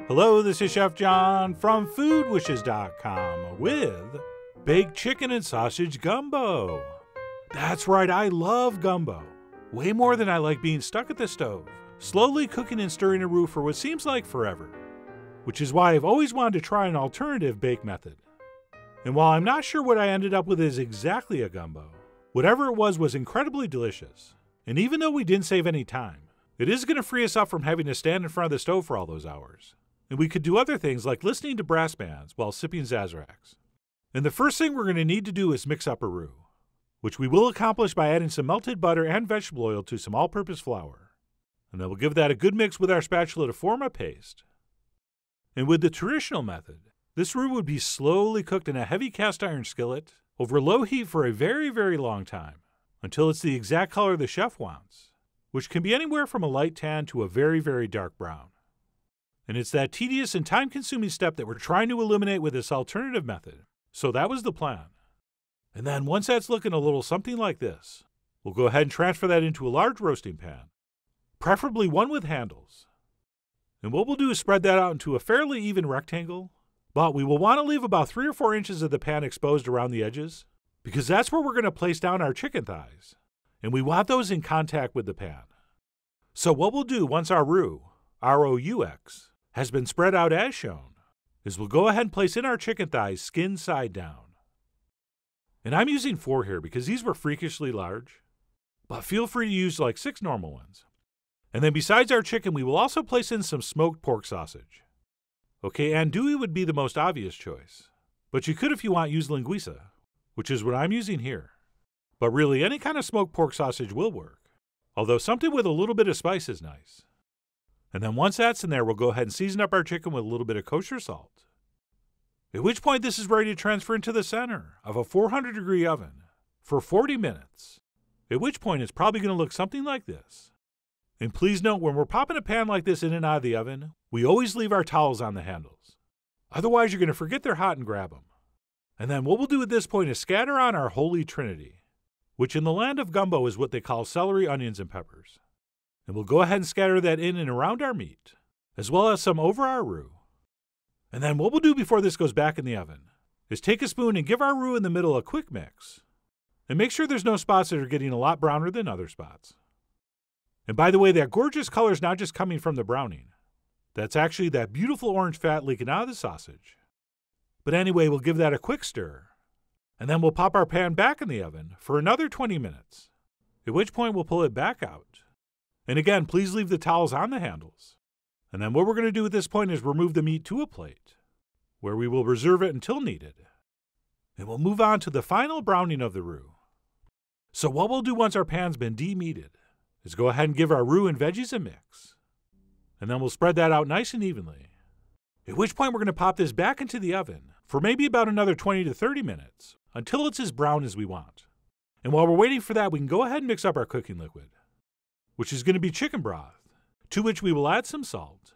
Hello, this is Chef John from foodwishes.com with baked chicken and sausage gumbo. That's right, I love gumbo. Way more than I like being stuck at the stove, slowly cooking and stirring a roux for what seems like forever. Which is why I've always wanted to try an alternative bake method. And while I'm not sure what I ended up with is exactly a gumbo, whatever it was incredibly delicious. And even though we didn't save any time, it is going to free us up from having to stand in front of the stove for all those hours. And we could do other things like listening to brass bands while sipping Sazeracs. And the first thing we're going to need to do is mix up a roux, which we will accomplish by adding some melted butter and vegetable oil to some all-purpose flour. And then we'll give that a good mix with our spatula to form a paste. And with the traditional method, this roux would be slowly cooked in a heavy cast iron skillet over low heat for a very, very long time, until it's the exact color the chef wants, which can be anywhere from a light tan to a very, very dark brown. And it's that tedious and time-consuming step that we're trying to eliminate with this alternative method. So that was the plan. And then once that's looking a little something like this, we'll go ahead and transfer that into a large roasting pan, preferably one with handles. And what we'll do is spread that out into a fairly even rectangle, but we will want to leave about 3 or 4 inches of the pan exposed around the edges, because that's where we're going to place down our chicken thighs, and we want those in contact with the pan. So what we'll do once our roux, R-O-U-X, has been spread out as shown, is we'll go ahead and place in our chicken thighs skin side down. And I'm using 4 here because these were freakishly large, but feel free to use like 6 normal ones. And then besides our chicken, we will also place in some smoked pork sausage. Okay, andouille would be the most obvious choice, but you could, if you want, use linguiça, which is what I'm using here. But really, any kind of smoked pork sausage will work, although something with a little bit of spice is nice. And then once that's in there, we'll go ahead and season up our chicken with a little bit of kosher salt. At which point this is ready to transfer into the center of a 400-degree oven for 40 minutes. At which point it's probably going to look something like this. And please note, when we're popping a pan like this in and out of the oven, we always leave our towels on the handles. Otherwise, you're going to forget they're hot and grab them. And then what we'll do at this point is scatter on our holy trinity, which in the land of gumbo is what they call celery, onions, and peppers. And we'll go ahead and scatter that in and around our meat, as well as some over our roux. And then what we'll do before this goes back in the oven is take a spoon and give our roux in the middle a quick mix. And make sure there's no spots that are getting a lot browner than other spots. And by the way, that gorgeous color is not just coming from the browning. That's actually that beautiful orange fat leaking out of the sausage. But anyway, we'll give that a quick stir. And then we'll pop our pan back in the oven for another 20 minutes, at which point we'll pull it back out. And again, please leave the towels on the handles. And then what we're going to do at this point is remove the meat to a plate, where we will reserve it until needed. And we'll move on to the final browning of the roux. So what we'll do once our pan's been de-meated is go ahead and give our roux and veggies a mix. And then we'll spread that out nice and evenly. At which point we're going to pop this back into the oven for maybe about another 20 to 30 minutes until it's as brown as we want. And while we're waiting for that, we can go ahead and mix up our cooking liquid, which is going to be chicken broth, to which we will add some salt,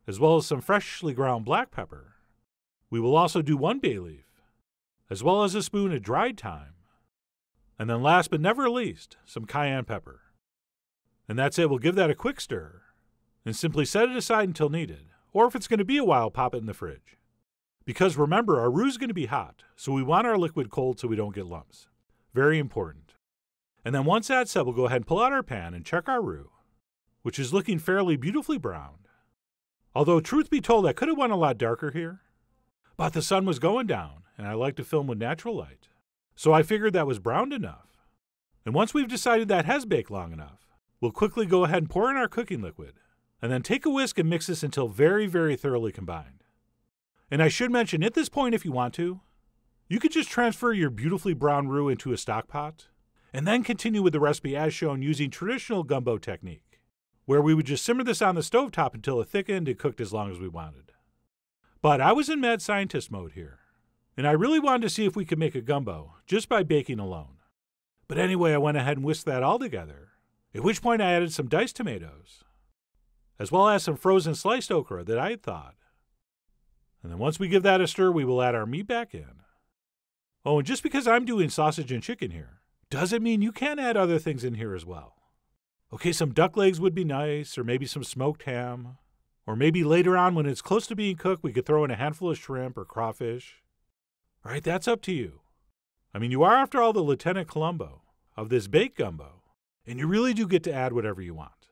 as well as some freshly ground black pepper. We will also do 1 bay leaf, as well as a spoon of dried thyme. And then last but never least, some cayenne pepper. And that's it. We'll give that a quick stir and simply set it aside until needed, or if it's going to be a while, pop it in the fridge. Because remember, our roux is going to be hot, so we want our liquid cold so we don't get lumps. Very important. And then once that's set, we'll go ahead and pull out our pan and check our roux, which is looking fairly beautifully browned. Although, truth be told, I could have went a lot darker here, but the sun was going down, and I like to film with natural light, so I figured that was browned enough. And once we've decided that has baked long enough, we'll quickly go ahead and pour in our cooking liquid, and then take a whisk and mix this until very, very thoroughly combined. And I should mention, at this point, if you want to, you could just transfer your beautifully brown roux into a stock pot, and then continue with the recipe as shown using traditional gumbo technique, where we would just simmer this on the stovetop until it thickened and cooked as long as we wanted. But I was in mad scientist mode here, and I really wanted to see if we could make a gumbo just by baking alone. But anyway, I went ahead and whisked that all together, at which point I added some diced tomatoes, as well as some frozen sliced okra that I had thawed. And then once we give that a stir, we will add our meat back in. Oh, and just because I'm doing sausage and chicken here, doesn't mean you can't add other things in here as well. Okay, some duck legs would be nice, or maybe some smoked ham. Or maybe later on when it's close to being cooked, we could throw in a handful of shrimp or crawfish. All right, that's up to you. I mean, you are, after all, the Lieutenant Columbo of this baked gumbo, and you really do get to add whatever you want.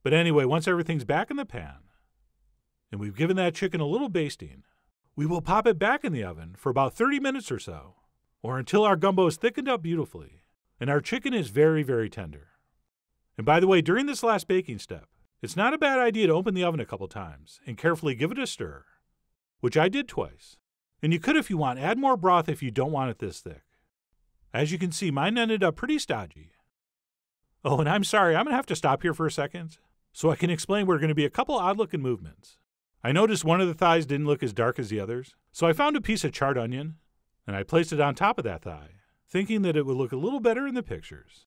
But anyway, once everything's back in the pan, and we've given that chicken a little basting, we will pop it back in the oven for about 30 minutes or so, or until our gumbo is thickened up beautifully, and our chicken is very, very tender. And by the way, during this last baking step, it's not a bad idea to open the oven a couple times and carefully give it a stir, which I did twice. And you could, if you want, add more broth if you don't want it this thick. As you can see, mine ended up pretty stodgy. Oh, and I'm sorry, I'm going to have to stop here for a second so I can explain where are going to be a couple odd-looking movements. I noticed one of the thighs didn't look as dark as the others, so I found a piece of charred onion, and I placed it on top of that thigh, thinking that it would look a little better in the pictures.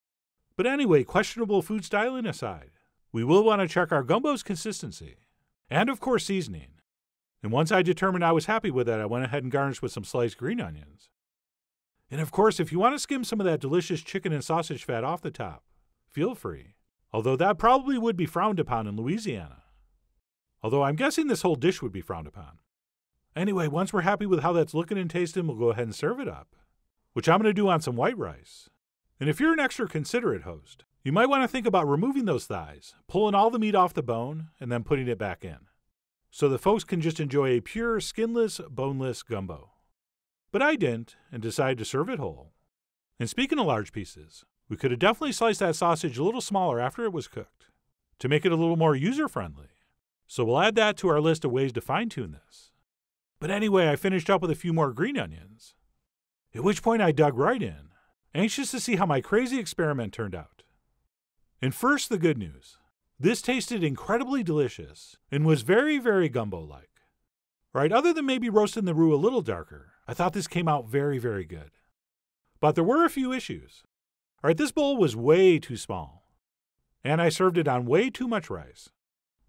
But anyway, questionable food styling aside, we will want to check our gumbo's consistency, and of course seasoning. And once I determined I was happy with it, I went ahead and garnished with some sliced green onions. And of course, if you want to skim some of that delicious chicken and sausage fat off the top, feel free. Although that probably would be frowned upon in Louisiana. Although I'm guessing this whole dish would be frowned upon. Anyway, once we're happy with how that's looking and tasting, we'll go ahead and serve it up, which I'm going to do on some white rice. And if you're an extra considerate host, you might want to think about removing those thighs, pulling all the meat off the bone, and then putting it back in, so the folks can just enjoy a pure, skinless, boneless gumbo. But I didn't, and decided to serve it whole. And speaking of large pieces, we could have definitely sliced that sausage a little smaller after it was cooked, to make it a little more user-friendly. So we'll add that to our list of ways to fine-tune this. But anyway, I finished up with a few more green onions, at which point I dug right in, anxious to see how my crazy experiment turned out. And first, the good news. This tasted incredibly delicious and was very, very gumbo-like. Right, other than maybe roasting the roux a little darker, I thought this came out very, very good. But there were a few issues. All right, this bowl was way too small, and I served it on way too much rice.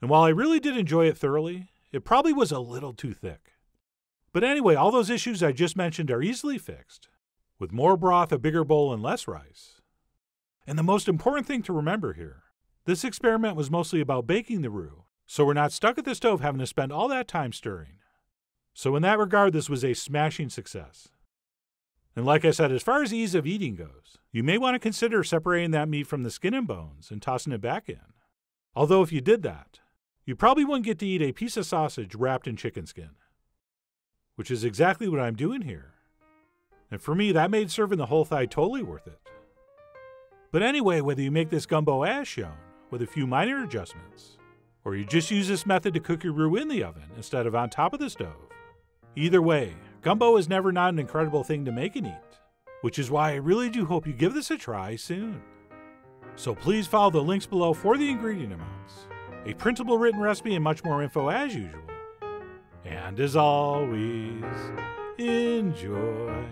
And while I really did enjoy it thoroughly, it probably was a little too thick. But anyway, all those issues I just mentioned are easily fixed, with more broth, a bigger bowl, and less rice. And the most important thing to remember here, this experiment was mostly about baking the roux, so we're not stuck at the stove having to spend all that time stirring. So in that regard, this was a smashing success. And like I said, as far as ease of eating goes, you may want to consider separating that meat from the skin and bones and tossing it back in. Although if you did that, you probably wouldn't get to eat a piece of sausage wrapped in chicken skin, which is exactly what I'm doing here. And for me, that made serving the whole thigh totally worth it. But anyway, whether you make this gumbo as shown, with a few minor adjustments, or you just use this method to cook your roux in the oven instead of on top of the stove, either way, gumbo is never not an incredible thing to make and eat, which is why I really do hope you give this a try soon. So please follow the links below for the ingredient amounts, a printable written recipe, and much more info as usual. And as always, enjoy.